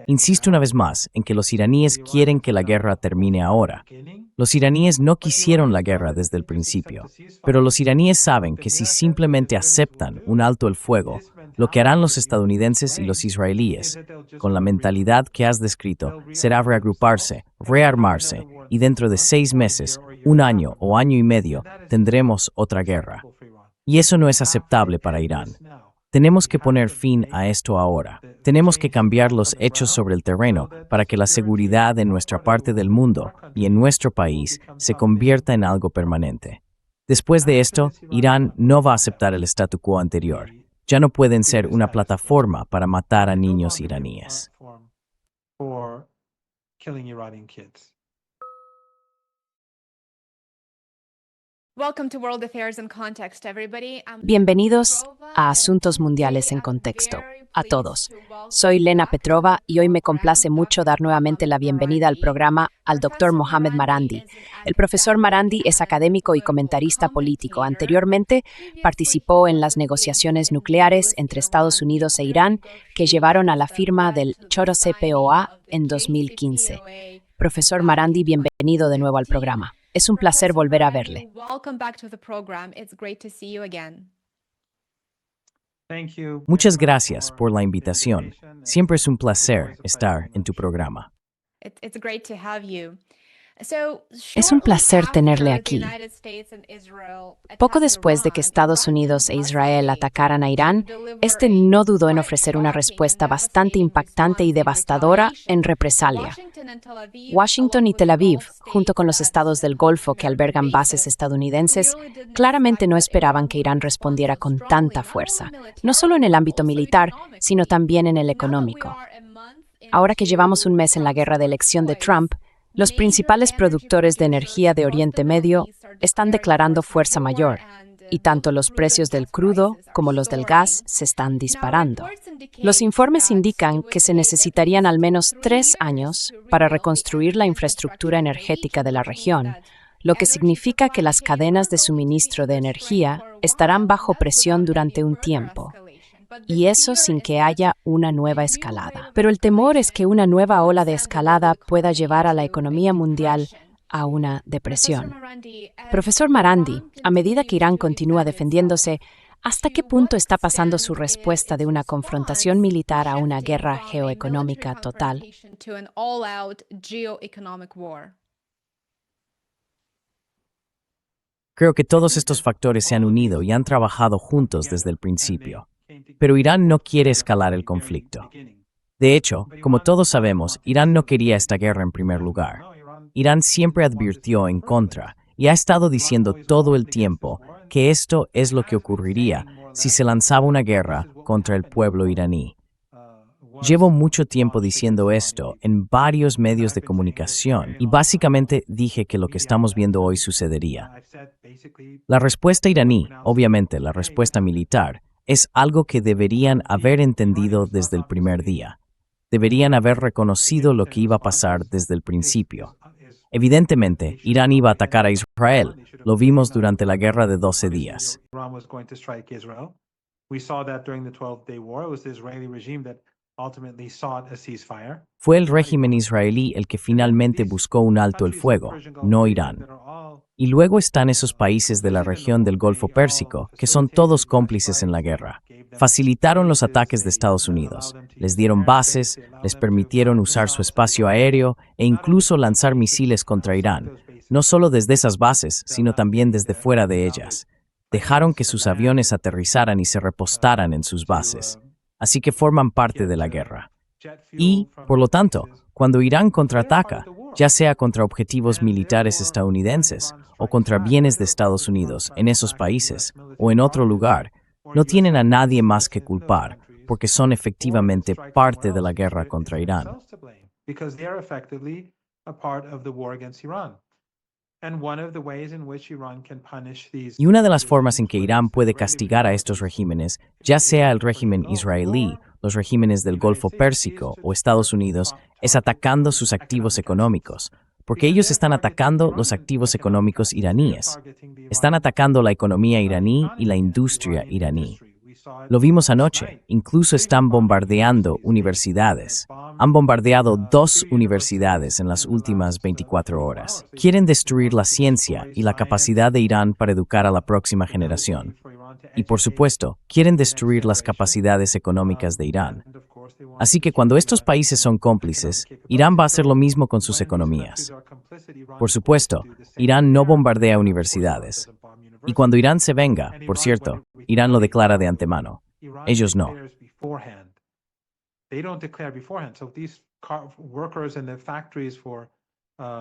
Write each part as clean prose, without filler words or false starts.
Insisto una vez más en que los iraníes quieren que la guerra termine ahora. Los iraníes no quisieron la guerra desde el principio, pero los iraníes saben que si simplemente aceptan un alto el fuego, lo que harán los estadounidenses y los israelíes, con la mentalidad que has descrito, será reagruparse, rearmarse, y dentro de 6 meses, un año o año y medio, tendremos otra guerra. Y eso no es aceptable para Irán. Tenemos que poner fin a esto ahora. Tenemos que cambiar los hechos sobre el terreno para que la seguridad en nuestra parte del mundo y en nuestro país se convierta en algo permanente. Después de esto, Irán no va a aceptar el statu quo anterior. Ya no pueden ser una plataforma para matar a niños iraníes. Bienvenidos a Asuntos Mundiales en Contexto, a todos. Soy Lena Petrova y hoy me complace mucho dar nuevamente la bienvenida al programa al Dr. Mohammad Marandi. El profesor Marandi es académico y comentarista político. Anteriormente participó en las negociaciones nucleares entre Estados Unidos e Irán que llevaron a la firma del JCPOA en 2015. Profesor Marandi, bienvenido de nuevo al programa. Es un placer volver a verle. Muchas gracias por la invitación. Siempre es un placer estar en tu programa. Es un placer tenerle aquí. Poco después de que Estados Unidos e Israel atacaran a Irán, este no dudó en ofrecer una respuesta bastante impactante y devastadora en represalia. Washington y Tel Aviv, junto con los estados del Golfo que albergan bases estadounidenses, claramente no esperaban que Irán respondiera con tanta fuerza, no solo en el ámbito militar, sino también en el económico. Ahora que llevamos un mes en la guerra de elección de Trump, los principales productores de energía de Oriente Medio están declarando fuerza mayor, y tanto los precios del crudo como los del gas se están disparando. Los informes indican que se necesitarían al menos 3 años para reconstruir la infraestructura energética de la región, lo que significa que las cadenas de suministro de energía estarán bajo presión durante un tiempo. Y eso sin que haya una nueva escalada. Pero el temor es que una nueva ola de escalada pueda llevar a la economía mundial a una depresión. Profesor Marandi, a medida que Irán continúa defendiéndose, ¿hasta qué punto está pasando su respuesta de una confrontación militar a una guerra geoeconómica total? Creo que todos estos factores se han unido y han trabajado juntos desde el principio. Pero Irán no quiere escalar el conflicto. De hecho, como todos sabemos, Irán no quería esta guerra en primer lugar. Irán siempre advirtió en contra y ha estado diciendo todo el tiempo que esto es lo que ocurriría si se lanzaba una guerra contra el pueblo iraní. Llevo mucho tiempo diciendo esto en varios medios de comunicación y básicamente dije que lo que estamos viendo hoy sucedería. La respuesta iraní, obviamente la respuesta militar, es algo que deberían haber entendido desde el primer día. Deberían haber reconocido lo que iba a pasar desde el principio. Evidentemente, Irán iba a atacar a Israel. Lo vimos durante la guerra de 12 días. Fue el régimen israelí el que finalmente buscó un alto el fuego, no Irán. Y luego están esos países de la región del Golfo Pérsico, que son todos cómplices en la guerra. Facilitaron los ataques de Estados Unidos, les dieron bases, les permitieron usar su espacio aéreo e incluso lanzar misiles contra Irán, no solo desde esas bases, sino también desde fuera de ellas. Dejaron que sus aviones aterrizaran y se repostaran en sus bases. Así que forman parte de la guerra. Y, por lo tanto, cuando Irán contraataca, ya sea contra objetivos militares estadounidenses o contra bienes de Estados Unidos en esos países o en otro lugar, no tienen a nadie más que culpar, porque son efectivamente parte de la guerra contra Irán. Y una de las formas en que Irán puede castigar a estos regímenes, ya sea el régimen israelí, los regímenes del Golfo Pérsico o Estados Unidos, es atacando sus activos económicos, porque ellos están atacando los activos económicos iraníes. Están atacando la economía iraní y la industria iraní. Lo vimos anoche, incluso están bombardeando universidades. Han bombardeado 2 universidades en las últimas 24 horas. Quieren destruir la ciencia y la capacidad de Irán para educar a la próxima generación. Y por supuesto, quieren destruir las capacidades económicas de Irán. Así que cuando estos países son cómplices, Irán va a hacer lo mismo con sus economías. Por supuesto, Irán no bombardea universidades. Y cuando Irán se venga, por cierto, Irán lo declara de antemano. Ellos no.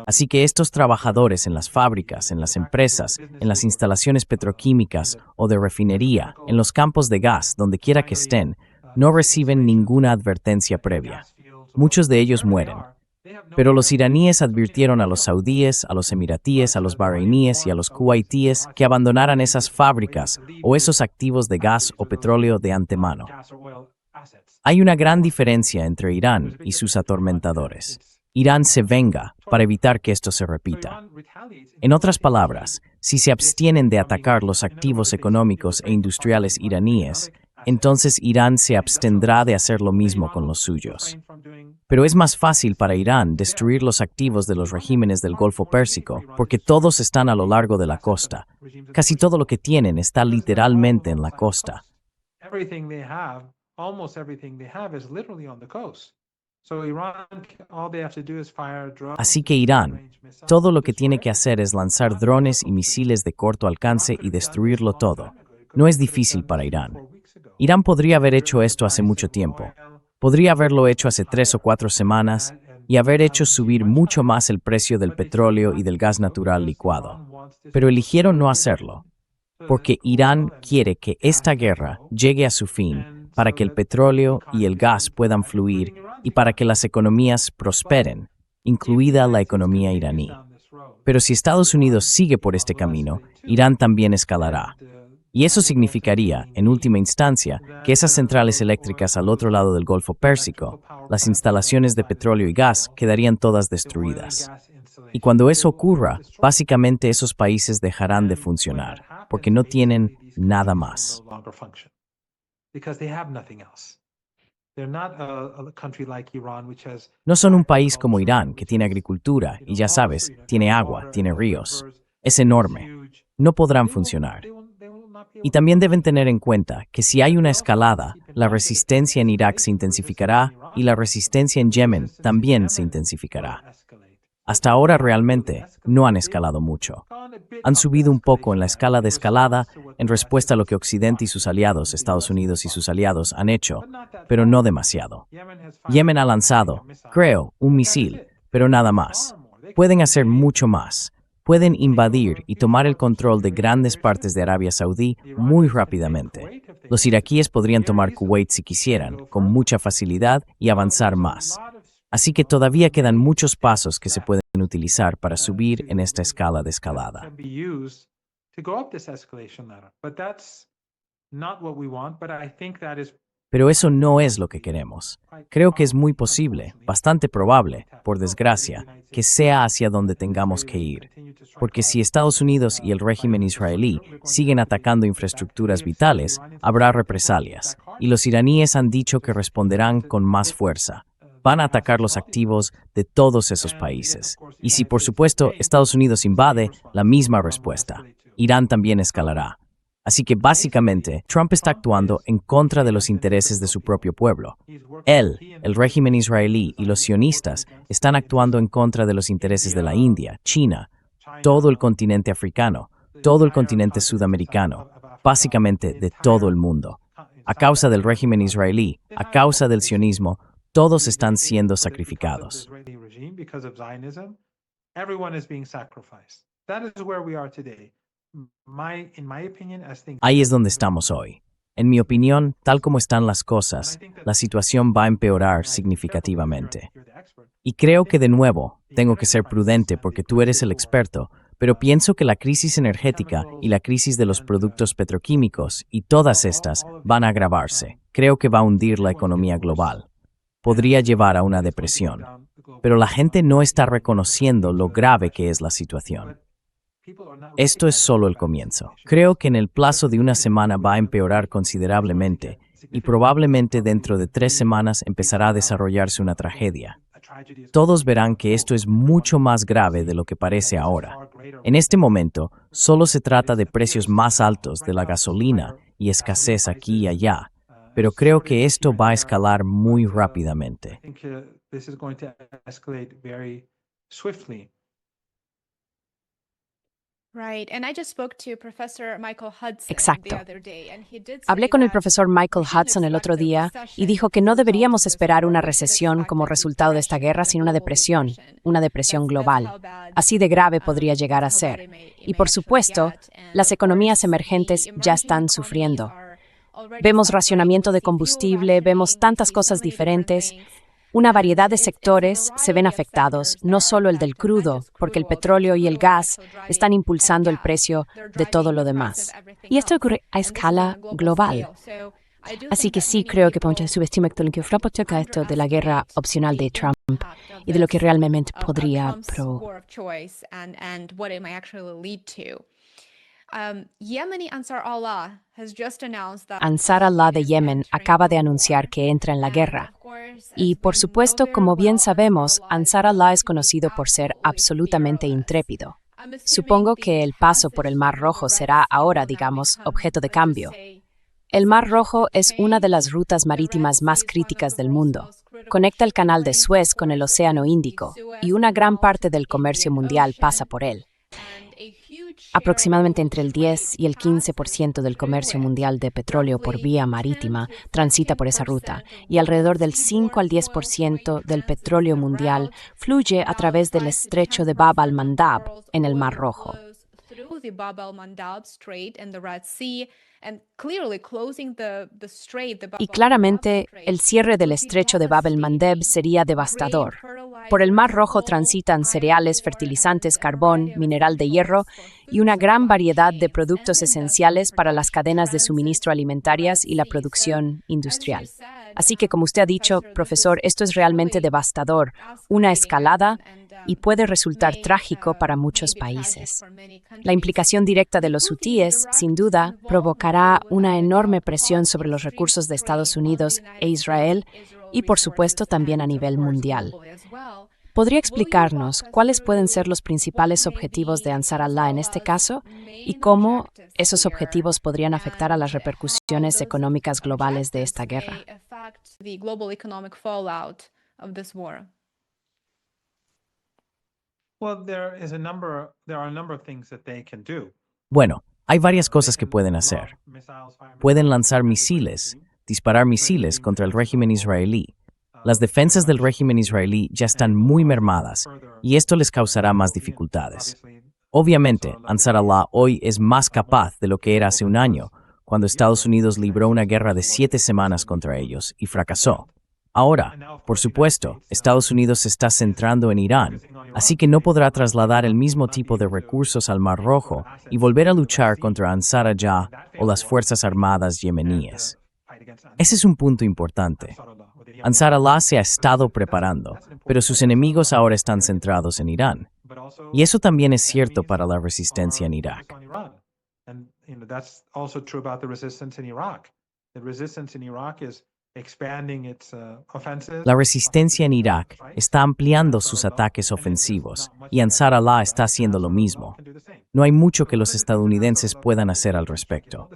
Así que estos trabajadores en las fábricas, en las empresas, en las instalaciones petroquímicas o de refinería, en los campos de gas, donde quiera que estén, no reciben ninguna advertencia previa. Muchos de ellos mueren. Pero los iraníes advirtieron a los saudíes, a los emiratíes, a los bahrainíes y a los kuwaitíes que abandonaran esas fábricas o esos activos de gas o petróleo de antemano. Hay una gran diferencia entre Irán y sus atormentadores. Irán se venga para evitar que esto se repita. En otras palabras, si se abstienen de atacar los activos económicos e industriales iraníes, entonces Irán se abstendrá de hacer lo mismo con los suyos. Pero es más fácil para Irán destruir los activos de los regímenes del Golfo Pérsico porque todos están a lo largo de la costa. Casi todo lo que tienen está literalmente en la costa. Así que Irán, todo lo que tiene que hacer es lanzar drones y misiles de corto alcance y destruirlo todo. No es difícil para Irán. Irán podría haber hecho esto hace mucho tiempo. Podría haberlo hecho hace 3 o 4 semanas y haber hecho subir mucho más el precio del petróleo y del gas natural licuado. Pero eligieron no hacerlo, porque Irán quiere que esta guerra llegue a su fin para que el petróleo y el gas puedan fluir y para que las economías prosperen, incluida la economía iraní. Pero si Estados Unidos sigue por este camino, Irán también escalará. Y eso significaría, en última instancia, que esas centrales eléctricas al otro lado del Golfo Pérsico, las instalaciones de petróleo y gas, quedarían todas destruidas. Y cuando eso ocurra, básicamente esos países dejarán de funcionar, porque no tienen nada más. No son un país como Irán, que tiene agricultura y, ya sabes, tiene agua, tiene ríos. Es enorme. No podrán funcionar. Y también deben tener en cuenta que si hay una escalada, la resistencia en Irak se intensificará y la resistencia en Yemen también se intensificará. Hasta ahora realmente no han escalado mucho. Han subido un poco en la escala de escalada en respuesta a lo que Occidente y sus aliados, Estados Unidos y sus aliados, han hecho, pero no demasiado. Yemen ha lanzado, creo, un misil, pero nada más. Pueden hacer mucho más. Pueden invadir y tomar el control de grandes partes de Arabia Saudí muy rápidamente. Los iraquíes podrían tomar Kuwait si quisieran, con mucha facilidad y avanzar más. Así que todavía quedan muchos pasos que se pueden utilizar para subir en esta escala de escalada. Pero eso no es lo que queremos. Creo que es muy posible, bastante probable, por desgracia, que sea hacia donde tengamos que ir. Porque si Estados Unidos y el régimen israelí siguen atacando infraestructuras vitales, habrá represalias, y los iraníes han dicho que responderán con más fuerza. Van a atacar los activos de todos esos países. Y si, por supuesto, Estados Unidos invade, la misma respuesta. Irán también escalará. Así que básicamente, Trump está actuando en contra de los intereses de su propio pueblo. Él, el régimen israelí y los sionistas están actuando en contra de los intereses de la India, China, todo el continente africano, todo el continente sudamericano, básicamente de todo el mundo. A causa del régimen israelí, a causa del sionismo, todos están siendo sacrificados. Ahí es donde estamos hoy. En mi opinión, tal como están las cosas, la situación va a empeorar significativamente. Y creo que de nuevo, tengo que ser prudente porque tú eres el experto, pero pienso que la crisis energética y la crisis de los productos petroquímicos y todas estas van a agravarse. Creo que va a hundir la economía global. Podría llevar a una depresión. Pero la gente no está reconociendo lo grave que es la situación. Esto es solo el comienzo. Creo que en el plazo de una semana va a empeorar considerablemente y probablemente dentro de 3 semanas empezará a desarrollarse una tragedia. Todos verán que esto es mucho más grave de lo que parece ahora. En este momento, solo se trata de precios más altos de la gasolina y escasez aquí y allá, pero creo que esto va a escalar muy rápidamente. Exacto. Hablé con el profesor Michael Hudson el otro día y dijo que no deberíamos esperar una recesión como resultado de esta guerra, sino una depresión global. Así de grave podría llegar a ser. Y por supuesto, las economías emergentes ya están sufriendo. Vemos racionamiento de combustible, vemos tantas cosas diferentes. Una variedad de sectores se ven afectados, no solo el del crudo, porque el petróleo y el gas están impulsando el precio de todo lo demás. Y esto ocurre a escala global. Así que sí creo que podemos subestimar esto de la guerra opcional de Trump y de lo que realmente podría Ansar Allah de Yemen acaba de anunciar que entra en la guerra. Y, por supuesto, como bien sabemos, Ansar Allah es conocido por ser absolutamente intrépido. Supongo que el paso por el Mar Rojo será ahora, digamos, objeto de cambio. El Mar Rojo es una de las rutas marítimas más críticas del mundo. Conecta el Canal de Suez con el Océano Índico y una gran parte del comercio mundial pasa por él. Aproximadamente entre el 10 y el 15% del comercio mundial de petróleo por vía marítima transita por esa ruta y alrededor del 5 al 10% del petróleo mundial fluye a través del estrecho de Bab al-Mandab en el Mar Rojo. Y claramente, el cierre del estrecho de Bab el-Mandeb sería devastador. Por el Mar Rojo transitan cereales, fertilizantes, carbón, mineral de hierro y una gran variedad de productos esenciales para las cadenas de suministro alimentarias y la producción industrial. Así que, como usted ha dicho, profesor, esto es realmente devastador, una escalada y puede resultar trágico para muchos países. La implicación directa de los hutíes, sin duda, provocará una enorme presión sobre los recursos de Estados Unidos e Israel y, por supuesto, también a nivel mundial. ¿Podría explicarnos cuáles pueden ser los principales objetivos de Ansar Allah en este caso y cómo esos objetivos podrían afectar a las repercusiones económicas globales de esta guerra? Bueno, hay varias cosas que pueden hacer. Pueden lanzar misiles, disparar misiles contra el régimen israelí. Las defensas del régimen israelí ya están muy mermadas y esto les causará más dificultades. Obviamente, Ansar Allah hoy es más capaz de lo que era hace un año, cuando Estados Unidos libró una guerra de 7 semanas contra ellos y fracasó. Ahora, por supuesto, Estados Unidos se está centrando en Irán, así que no podrá trasladar el mismo tipo de recursos al Mar Rojo y volver a luchar contra Ansar Allah o las Fuerzas Armadas yemeníes. Ese es un punto importante. Ansar Allah se ha estado preparando, pero sus enemigos ahora están centrados en Irán. Y eso también es cierto para la resistencia en Irak. La resistencia en Irak está ampliando sus ataques ofensivos y Ansar Allah está haciendo lo mismo. No hay mucho que los estadounidenses puedan hacer al respecto.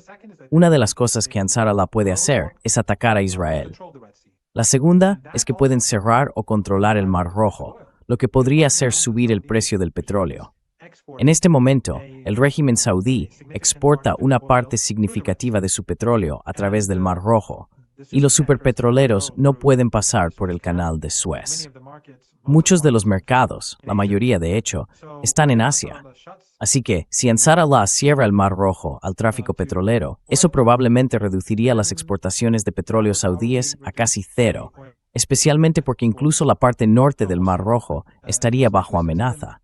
Una de las cosas que Ansar Allah puede hacer es atacar a Israel. La segunda es que pueden cerrar o controlar el Mar Rojo, lo que podría hacer subir el precio del petróleo. En este momento, el régimen saudí exporta una parte significativa de su petróleo a través del Mar Rojo, y los superpetroleros no pueden pasar por el Canal de Suez. Muchos de los mercados, la mayoría de hecho, están en Asia. Así que, si Ansar Allah cierra el Mar Rojo al tráfico petrolero, eso probablemente reduciría las exportaciones de petróleo saudíes a casi cero, especialmente porque incluso la parte norte del Mar Rojo estaría bajo amenaza.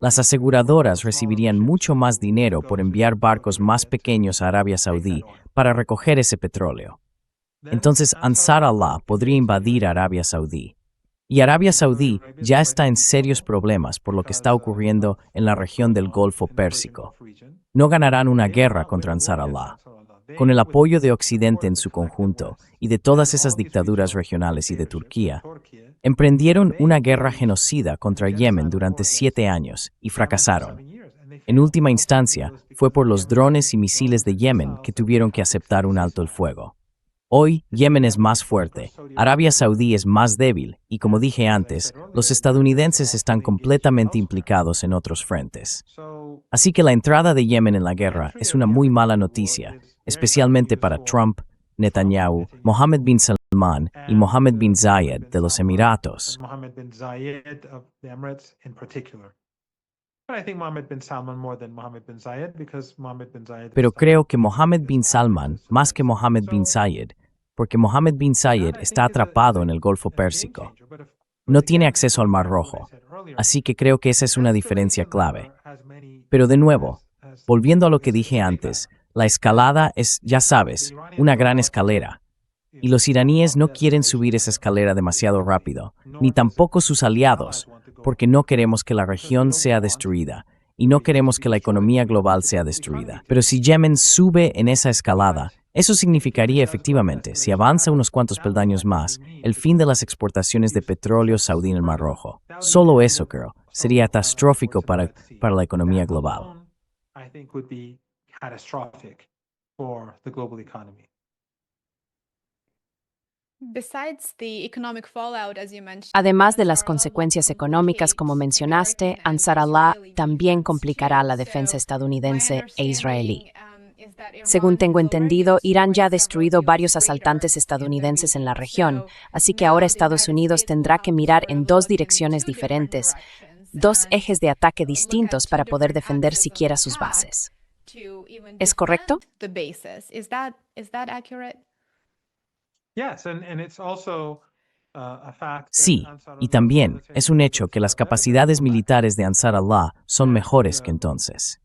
Las aseguradoras recibirían mucho más dinero por enviar barcos más pequeños a Arabia Saudí para recoger ese petróleo. entonces Ansar Allah podría invadir Arabia Saudí. Y Arabia Saudí ya está en serios problemas por lo que está ocurriendo en la región del Golfo Pérsico. No ganarán una guerra contra Ansar Allah. Con el apoyo de Occidente en su conjunto y de todas esas dictaduras regionales y de Turquía, emprendieron una guerra genocida contra Yemen durante 7 años y fracasaron. En última instancia, fue por los drones y misiles de Yemen que tuvieron que aceptar un alto el fuego. Hoy, Yemen es más fuerte, Arabia Saudí es más débil y, como dije antes, los estadounidenses están completamente implicados en otros frentes. Así que la entrada de Yemen en la guerra es una muy mala noticia, especialmente para Trump, Netanyahu, Mohammed bin Salman y Mohammed bin Zayed de los Emiratos. Pero creo que Mohammed bin Salman más que Mohammed bin Zayed, porque Mohammed bin Zayed está atrapado en el Golfo Pérsico. No tiene acceso al Mar Rojo, así que creo que esa es una diferencia clave. Pero de nuevo, volviendo a lo que dije antes, la escalada es, ya sabes, una gran escalera. Y los iraníes no quieren subir esa escalera demasiado rápido, ni tampoco sus aliados, porque no queremos que la región sea destruida, y no queremos que la economía global sea destruida. Pero si Yemen sube en esa escalada, eso significaría efectivamente, si avanza unos cuantos peldaños más, el fin de las exportaciones de petróleo saudí en el Mar Rojo. Solo eso, creo, sería catastrófico para la economía global. Además de las consecuencias económicas, como mencionaste, Ansar Allah también complicará la defensa estadounidense e israelí. Según tengo entendido, Irán ya ha destruido varios asaltantes estadounidenses en la región, así que ahora Estados Unidos tendrá que mirar en 2 direcciones diferentes, 2 ejes de ataque distintos para poder defender siquiera sus bases. ¿Es correcto? Sí, y también es un hecho que las capacidades militares de Ansar Allah son mejores que entonces.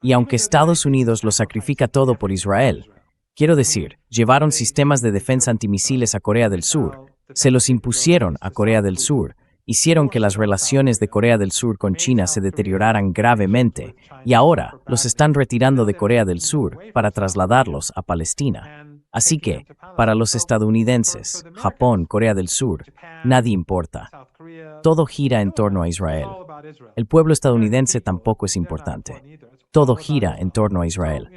Y aunque Estados Unidos lo sacrifica todo por Israel, quiero decir, llevaron sistemas de defensa antimisiles a Corea del Sur, se los impusieron a Corea del Sur, hicieron que las relaciones de Corea del Sur con China se deterioraran gravemente, y ahora los están retirando de Corea del Sur para trasladarlos a Palestina. Así que, para los estadounidenses, Japón, Corea del Sur, nadie importa. Todo gira en torno a Israel. El pueblo estadounidense tampoco es importante. Todo gira en torno a Israel.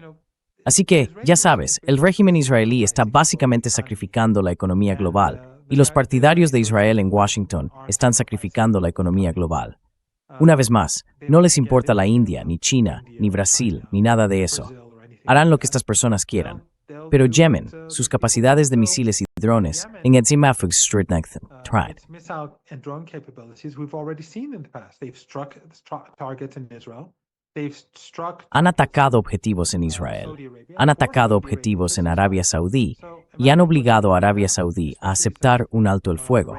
Así que, ya sabes, el régimen israelí está básicamente sacrificando la economía global, y los partidarios de Israel en Washington están sacrificando la economía global. Una vez más, no les importa la India, ni China, ni Brasil, ni nada de eso. Harán lo que estas personas quieran. Pero Yemen, sus capacidades de misiles y drones, en han atacado objetivos en Israel, han atacado objetivos en Arabia Saudí y han obligado a Arabia Saudí a aceptar un alto el fuego.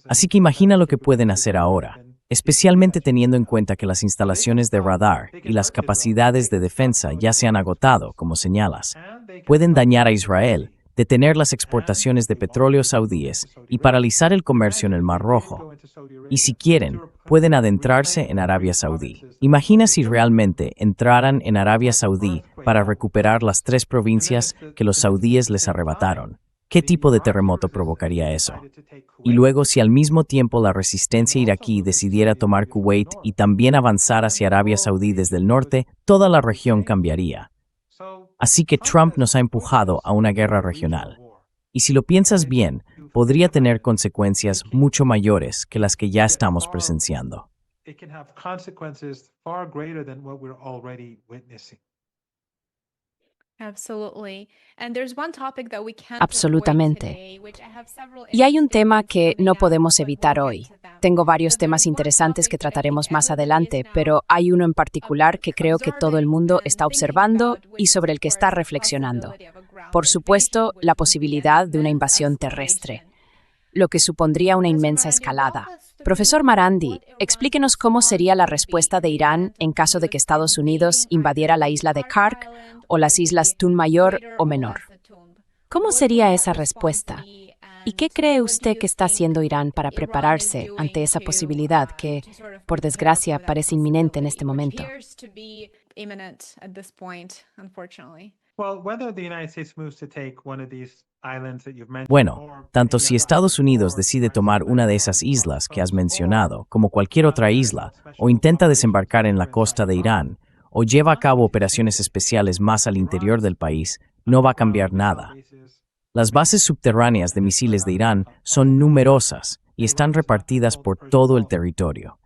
Así que imagina lo que pueden hacer ahora, especialmente teniendo en cuenta que las instalaciones de radar y las capacidades de defensa ya se han agotado, como señalas. Pueden dañar a Israel, detener las exportaciones de petróleo saudíes y paralizar el comercio en el Mar Rojo. Y si quieren, pueden adentrarse en Arabia Saudí. Imagina si realmente entraran en Arabia Saudí para recuperar las 3 provincias que los saudíes les arrebataron. ¿Qué tipo de terremoto provocaría eso? Y luego, si al mismo tiempo la resistencia iraquí decidiera tomar Kuwait y también avanzar hacia Arabia Saudí desde el norte, toda la región cambiaría. Así que Trump nos ha empujado a una guerra regional. Y si lo piensas bien, podría tener consecuencias mucho mayores que las que ya estamos presenciando. Absolutamente. Y hay un tema que no podemos evitar hoy. Tengo varios temas interesantes que trataremos más adelante, pero hay uno en particular que creo que todo el mundo está observando y sobre el que está reflexionando. Por supuesto, la posibilidad de una invasión terrestre, lo que supondría una inmensa escalada. Profesor Marandi, explíquenos cómo sería la respuesta de Irán en caso de que Estados Unidos invadiera la isla de Kark o las islas Tun Mayor o Menor. ¿Cómo sería esa respuesta? ¿Y qué cree usted que está haciendo Irán para prepararse ante esa posibilidad que, por desgracia, parece inminente en este momento? Bueno, tanto si Estados Unidos decide tomar una de esas islas que has mencionado, como cualquier otra isla, o intenta desembarcar en la costa de Irán, o lleva a cabo operaciones especiales más al interior del país, no va a cambiar nada. Las bases subterráneas de misiles de Irán son numerosas y están repartidas por todo el territorio.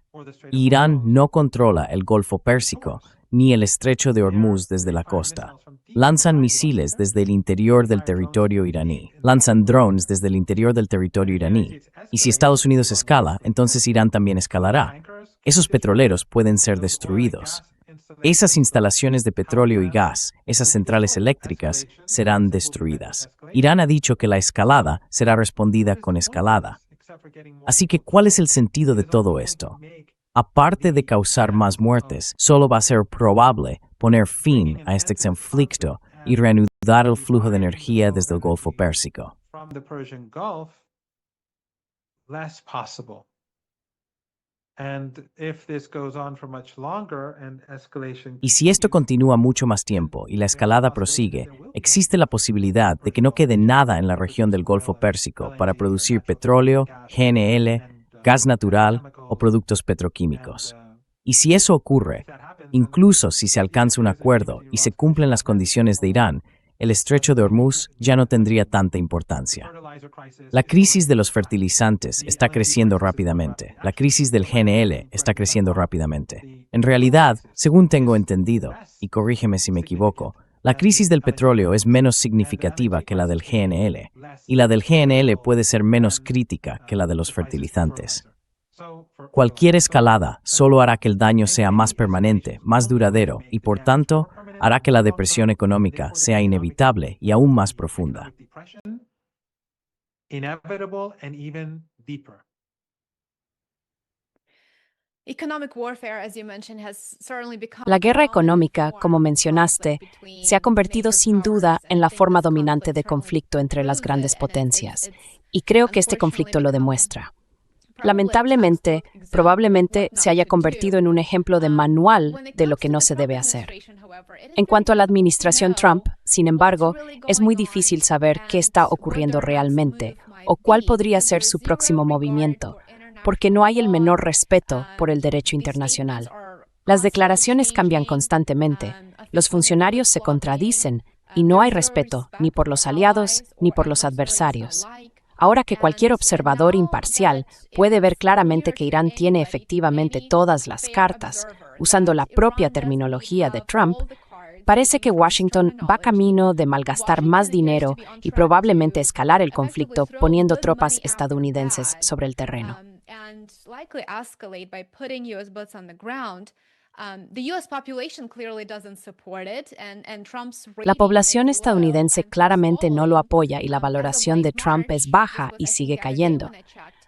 Irán no controla el Golfo Pérsico ni el Estrecho de Hormuz desde la costa. Lanzan misiles desde el interior del territorio iraní. Lanzan drones desde el interior del territorio iraní. Y si Estados Unidos escala, entonces Irán también escalará. Esos petroleros pueden ser destruidos. Esas instalaciones de petróleo y gas, esas centrales eléctricas, serán destruidas. Irán ha dicho que la escalada será respondida con escalada. Así que, ¿cuál es el sentido de todo esto? Aparte de causar más muertes, solo va a ser probable poner fin a este conflicto y reanudar el flujo de energía desde el Golfo Pérsico. Y si esto continúa mucho más tiempo y la escalada prosigue, existe la posibilidad de que no quede nada en la región del Golfo Pérsico para producir petróleo, GNL, gas natural o productos petroquímicos. Y si eso ocurre, incluso si se alcanza un acuerdo y se cumplen las condiciones de Irán, el estrecho de Hormuz ya no tendría tanta importancia. La crisis de los fertilizantes está creciendo rápidamente. La crisis del GNL está creciendo rápidamente. En realidad, según tengo entendido, y corrígeme si me equivoco, la crisis del petróleo es menos significativa que la del GNL, y la del GNL puede ser menos crítica que la de los fertilizantes. Cualquier escalada solo hará que el daño sea más permanente, más duradero, y por tanto, hará que la depresión económica sea inevitable y aún más profunda. La guerra económica, como mencionaste, se ha convertido sin duda en la forma dominante de conflicto entre las grandes potencias, y creo que este conflicto lo demuestra. Lamentablemente, probablemente se haya convertido en un ejemplo de manual de lo que no se debe hacer. En cuanto a la administración Trump, sin embargo, es muy difícil saber qué está ocurriendo realmente o cuál podría ser su próximo movimiento, porque no hay el menor respeto por el derecho internacional. Las declaraciones cambian constantemente, los funcionarios se contradicen y no hay respeto ni por los aliados ni por los adversarios. Ahora que cualquier observador imparcial puede ver claramente que Irán tiene efectivamente todas las cartas, usando la propia terminología de Trump, parece que Washington va camino de malgastar más dinero y probablemente escalar el conflicto poniendo tropas estadounidenses sobre el terreno. La población estadounidense claramente no lo apoya y la valoración de Trump es baja y sigue cayendo.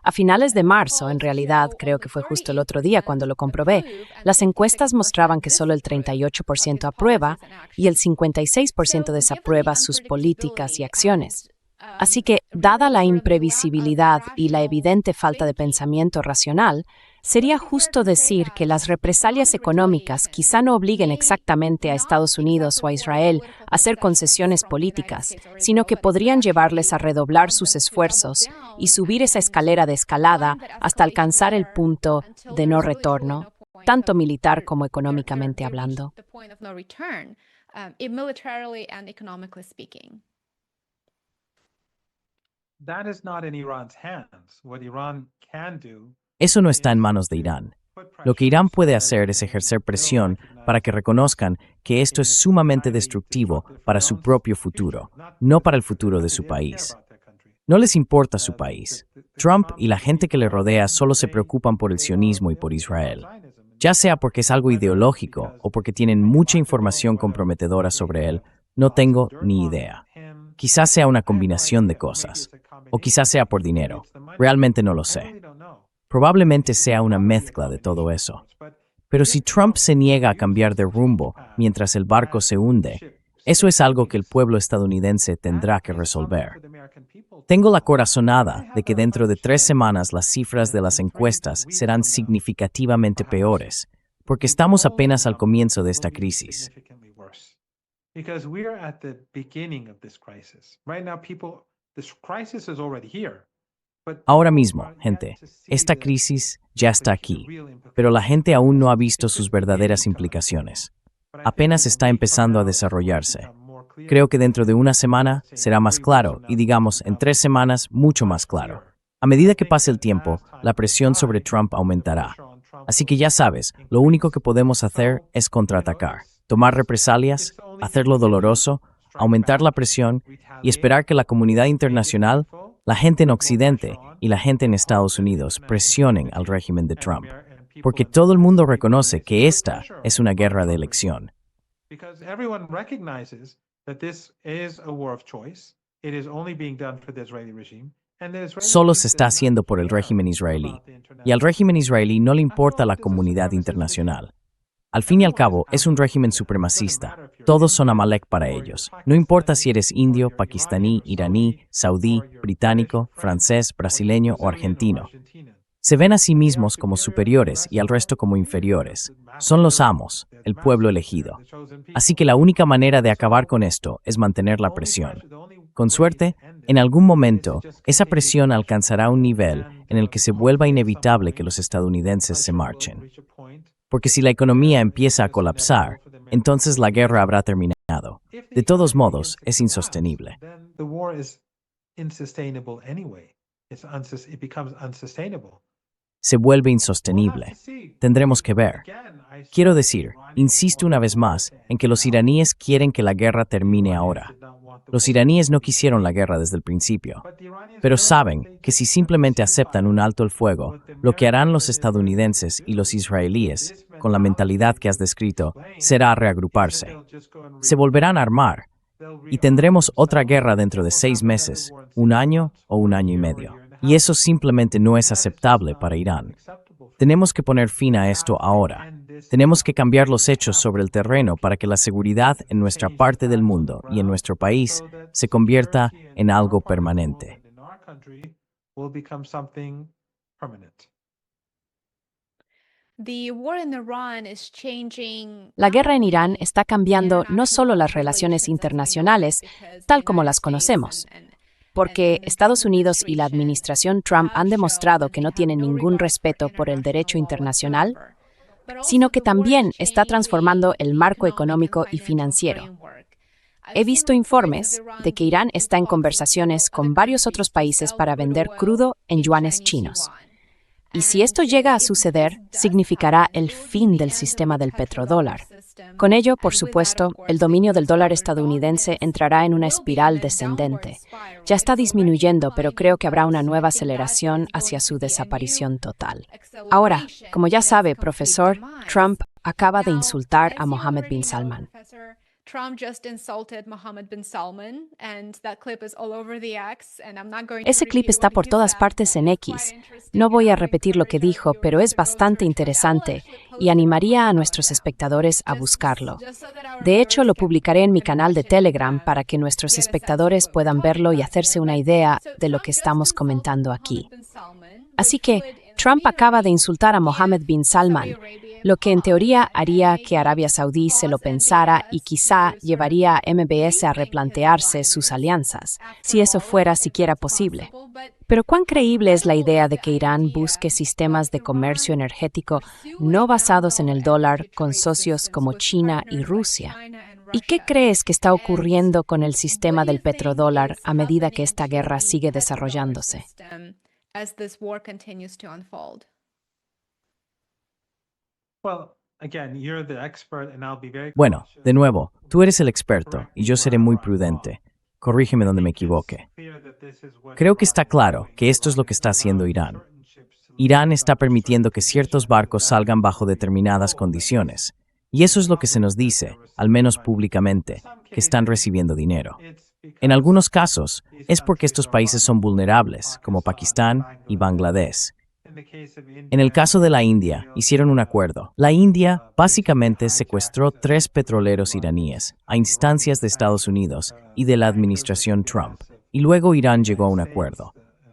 A finales de marzo, en realidad, creo que fue justo el otro día cuando lo comprobé, las encuestas mostraban que solo el 38% aprueba y el 56% desaprueba sus políticas y acciones. Así que, dada la imprevisibilidad y la evidente falta de pensamiento racional, sería justo decir que las represalias económicas quizá no obliguen exactamente a Estados Unidos o a Israel a hacer concesiones políticas, sino que podrían llevarles a redoblar sus esfuerzos y subir esa escalera de escalada hasta alcanzar el punto de no retorno, tanto militar como económicamente hablando. Eso no está en manos de Irán. Lo que Irán puede hacer es ejercer presión para que reconozcan que esto es sumamente destructivo para su propio futuro, no para el futuro de su país. No les importa su país. Trump y la gente que le rodea solo se preocupan por el sionismo y por Israel, ya sea porque es algo ideológico o porque tienen mucha información comprometedora sobre él, no tengo ni idea. Quizás sea una combinación de cosas, o quizás sea por dinero. Realmente no lo sé. Probablemente sea una mezcla de todo eso. Pero si Trump se niega a cambiar de rumbo mientras el barco se hunde, Eso es algo que el pueblo estadounidense tendrá que resolver. Tengo la corazonada de que dentro de 3 semanas las cifras de las encuestas serán significativamente peores, porque estamos apenas al comienzo de esta crisis. Ahora mismo, gente, esta crisis ya está aquí, pero la gente aún no ha visto sus verdaderas implicaciones. Apenas está empezando a desarrollarse. Creo que dentro de una semana será más claro y digamos en 3 semanas mucho más claro. A medida que pase el tiempo, la presión sobre Trump aumentará. Así que ya sabes, lo único que podemos hacer es contraatacar, tomar represalias, hacerlo doloroso, aumentar la presión y esperar que la comunidad internacional, la gente en Occidente y la gente en Estados Unidos presionen al régimen de Trump. Porque todo el mundo reconoce que esta es una guerra de elección. Solo se está haciendo por el régimen israelí, y al régimen israelí no le importa la comunidad internacional. Al fin y al cabo, es un régimen supremacista. Todos son Amalek para ellos. No importa si eres indio, pakistaní, iraní, saudí, británico, francés, brasileño o argentino. Se ven a sí mismos como superiores y al resto como inferiores. Son los amos, el pueblo elegido. Así que la única manera de acabar con esto es mantener la presión. Con suerte, en algún momento, esa presión alcanzará un nivel en el que se vuelva inevitable que los estadounidenses se marchen. Porque si la economía empieza a colapsar, entonces la guerra habrá terminado. De todos modos, es insostenible. Se vuelve insostenible. Tendremos que ver. Quiero decir, insisto una vez más, en que los iraníes quieren que la guerra termine ahora. Los iraníes no quisieron la guerra desde el principio, pero saben que si simplemente aceptan un alto el fuego, lo que harán los estadounidenses y los israelíes, con la mentalidad que has descrito, será reagruparse. Se volverán a armar, y tendremos otra guerra dentro de 6 meses, 1 año o 1 año y medio. Y eso simplemente no es aceptable para Irán. Tenemos que poner fin a esto ahora. Tenemos que cambiar los hechos sobre el terreno para que la seguridad en nuestra parte del mundo y en nuestro país se convierta en algo permanente. La guerra en Irán está cambiando no solo las relaciones internacionales, tal como las conocemos, porque Estados Unidos y la administración Trump han demostrado que no tienen ningún respeto por el derecho internacional, sino que también está transformando el marco económico y financiero. He visto informes de que Irán está en conversaciones con varios otros países para vender crudo en yuanes chinos. Y si esto llega a suceder, significará el fin del sistema del petrodólar. Con ello, por supuesto, el dominio del dólar estadounidense entrará en una espiral descendente. Ya está disminuyendo, pero creo que habrá una nueva aceleración hacia su desaparición total. Ahora, como ya sabe, profesor, Trump acaba de insultar a Mohammed bin Salman. Ese clip está por todas partes en X. No voy a repetir lo que dijo, pero es bastante interesante y animaría a nuestros espectadores a buscarlo. De hecho, lo publicaré en mi canal de Telegram para que nuestros espectadores puedan verlo y hacerse una idea de lo que estamos comentando aquí. Así que, Trump acaba de insultar a Mohammed bin Salman, lo que en teoría haría que Arabia Saudí se lo pensara y quizá llevaría a MBS a replantearse sus alianzas, si eso fuera siquiera posible. Pero ¿cuán creíble es la idea de que Irán busque sistemas de comercio energético no basados en el dólar con socios como China y Rusia? ¿Y qué crees que está ocurriendo con el sistema del petrodólar a medida que esta guerra sigue desarrollándose? Bueno, de nuevo, tú eres el experto y yo seré muy prudente. Corrígeme donde me equivoque. Creo que está claro que esto es lo que está haciendo Irán. Irán está permitiendo que ciertos barcos salgan bajo determinadas condiciones. Y eso es lo que se nos dice, al menos públicamente, que están recibiendo dinero. En algunos casos, es porque estos países son vulnerables, como Pakistán y Bangladesh. En el caso de la India, hicieron un acuerdo. La India básicamente secuestró 3 petroleros iraníes a instancias de Estados Unidos y de la administración Trump, y luego Irán llegó a un acuerdo.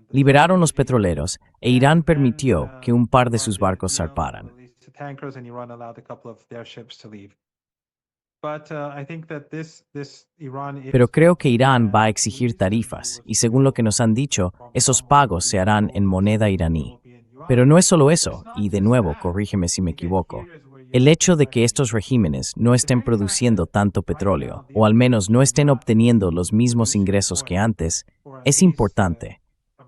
Liberaron los petroleros e Irán permitió que un par de sus barcos zarparan. Pero creo que Irán va a exigir tarifas y según lo que nos han dicho, esos pagos se harán en moneda iraní. Pero no es solo eso, y de nuevo, corrígeme si me equivoco. El hecho de que estos regímenes no estén produciendo tanto petróleo, o al menos no estén obteniendo los mismos ingresos que antes, es importante.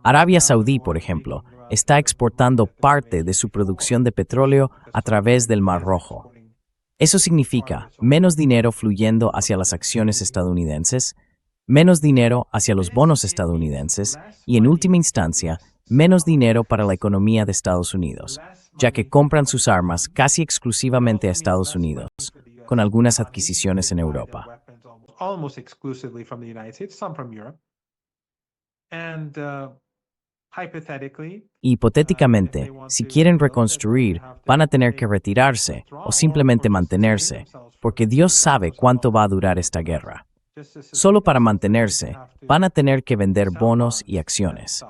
Arabia Saudí, por ejemplo, está exportando parte de su producción de petróleo a través del Mar Rojo. Eso significa menos dinero fluyendo hacia las acciones estadounidenses, menos dinero hacia los bonos estadounidenses y, en última instancia, menos dinero para la economía de Estados Unidos, ya que compran sus armas casi exclusivamente a Estados Unidos, con algunas adquisiciones en Europa. Hipotéticamente, si quieren reconstruir, van a tener que retirarse o simplemente mantenerse, porque Dios sabe cuánto va a durar esta guerra. Solo para mantenerse, van a tener que vender bonos y acciones.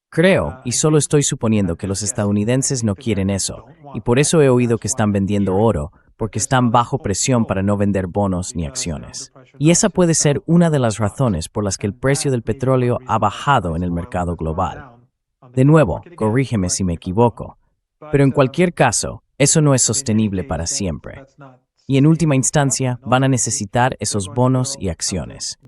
Creo, y solo estoy suponiendo que los estadounidenses no quieren eso, y por eso he oído que están vendiendo oro, porque están bajo presión para no vender bonos ni acciones. Y esa puede ser una de las razones por las que el precio del petróleo ha bajado en el mercado global. De nuevo, corrígeme si me equivoco, pero en cualquier caso, eso no es sostenible para siempre. Y en última instancia, van a necesitar esos bonos y acciones.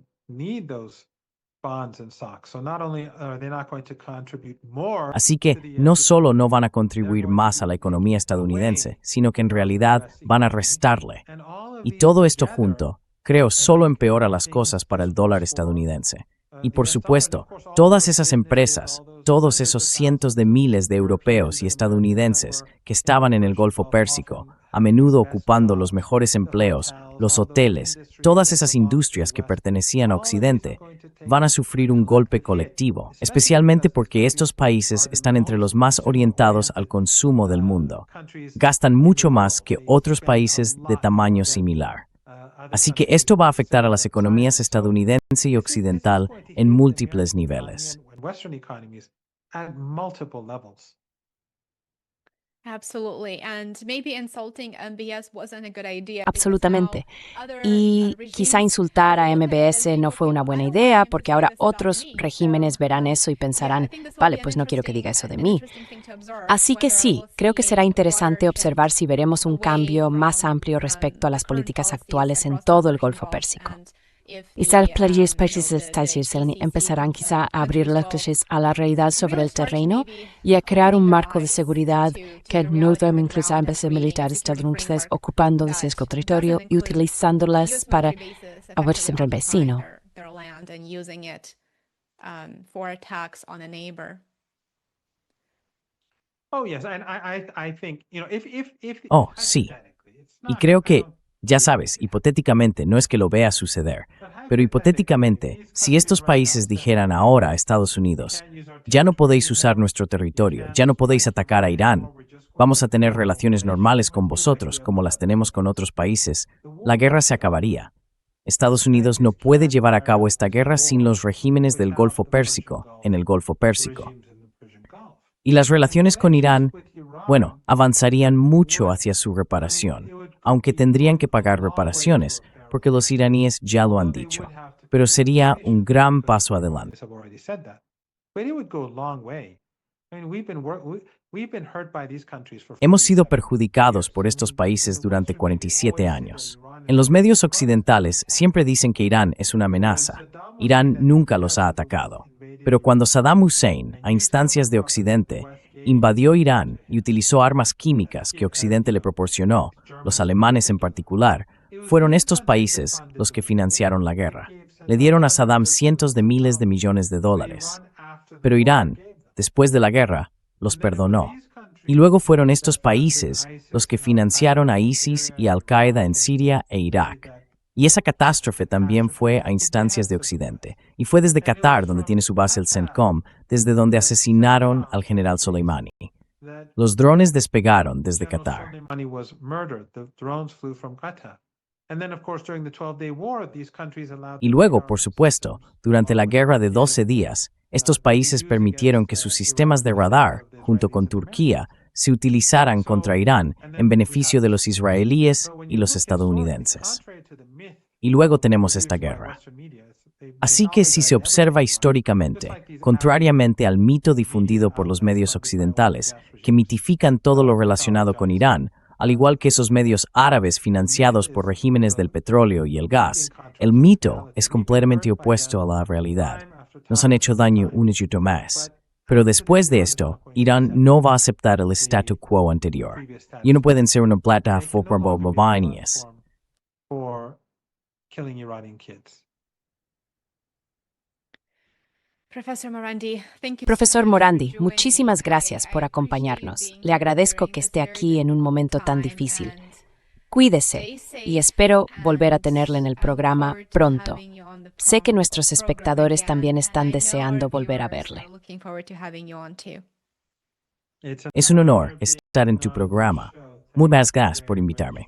Así que no solo no van a contribuir más a la economía estadounidense, sino que en realidad van a restarle. Y todo esto junto, creo, solo empeora las cosas para el dólar estadounidense. Y por supuesto, todas esas empresas, todos esos cientos de miles de europeos y estadounidenses que estaban en el Golfo Pérsico, a menudo ocupando los mejores empleos, los hoteles, todas esas industrias que pertenecían a Occidente, van a sufrir un golpe colectivo, especialmente porque estos países están entre los más orientados al consumo del mundo. Gastan mucho más que otros países de tamaño similar. Así que esto va a afectar a las economías estadounidense y occidental en múltiples niveles. Absolutamente. Y quizá insultar a MBS no fue una buena idea porque ahora otros regímenes verán eso y pensarán, vale, pues no quiero que diga eso de mí. Así que sí, creo que será interesante observar si veremos un cambio más amplio respecto a las políticas actuales en todo el Golfo Pérsico. Quizás los países empezarán quizá a abrir las calles a la realidad sobre el terreno y a crear un marco de seguridad que no incluya a empresas militares estadounidenses ocupando ese territorio y utilizándolas para abatirse el vecino. Oh, sí. Y creo que, ya sabes, hipotéticamente, no es que lo vea suceder, pero hipotéticamente, si estos países dijeran ahora a Estados Unidos, ya no podéis usar nuestro territorio, ya no podéis atacar a Irán, vamos a tener relaciones normales con vosotros como las tenemos con otros países, la guerra se acabaría. Estados Unidos no puede llevar a cabo esta guerra sin los regímenes del Golfo Pérsico, en el Golfo Pérsico. Y las relaciones con Irán, bueno, avanzarían mucho hacia su reparación, aunque tendrían que pagar reparaciones, porque los iraníes ya lo han dicho. Pero sería un gran paso adelante. Hemos sido perjudicados por estos países durante 47 años. En los medios occidentales siempre dicen que Irán es una amenaza. Irán nunca los ha atacado. Pero cuando Saddam Hussein, a instancias de Occidente, invadió Irán y utilizó armas químicas que Occidente le proporcionó, los alemanes en particular, fueron estos países los que financiaron la guerra. Le dieron a Saddam cientos de miles de millones de dólares. Pero Irán, después de la guerra, los perdonó. Y luego fueron estos países los que financiaron a ISIS y Al-Qaeda en Siria e Irak. Y esa catástrofe también fue a instancias de Occidente. Y fue desde Qatar, donde tiene su base el CENTCOM, desde donde asesinaron al general Soleimani. Los drones despegaron desde Qatar. Y luego, por supuesto, durante la guerra de 12 días, estos países permitieron que sus sistemas de radar, junto con Turquía, se utilizaran contra Irán en beneficio de los israelíes y los estadounidenses. Y luego tenemos esta guerra. Así que si se observa históricamente, contrariamente al mito difundido por los medios occidentales, que mitifican todo lo relacionado con Irán, al igual que esos medios árabes financiados por regímenes del petróleo y el gas, el mito es completamente opuesto a la realidad. Nos han hecho daño unos y otros más. Pero después de esto, Irán no va a aceptar el statu quo anterior. Y no pueden ser una plataforma bobainas. Profesor Morandi, muchísimas gracias por acompañarnos. Le agradezco que esté aquí en un momento tan difícil. Cuídese y espero volver a tenerle en el programa pronto. Sé que nuestros espectadores también están deseando volver a verle. Es un honor estar en tu programa. Muchas gracias por invitarme.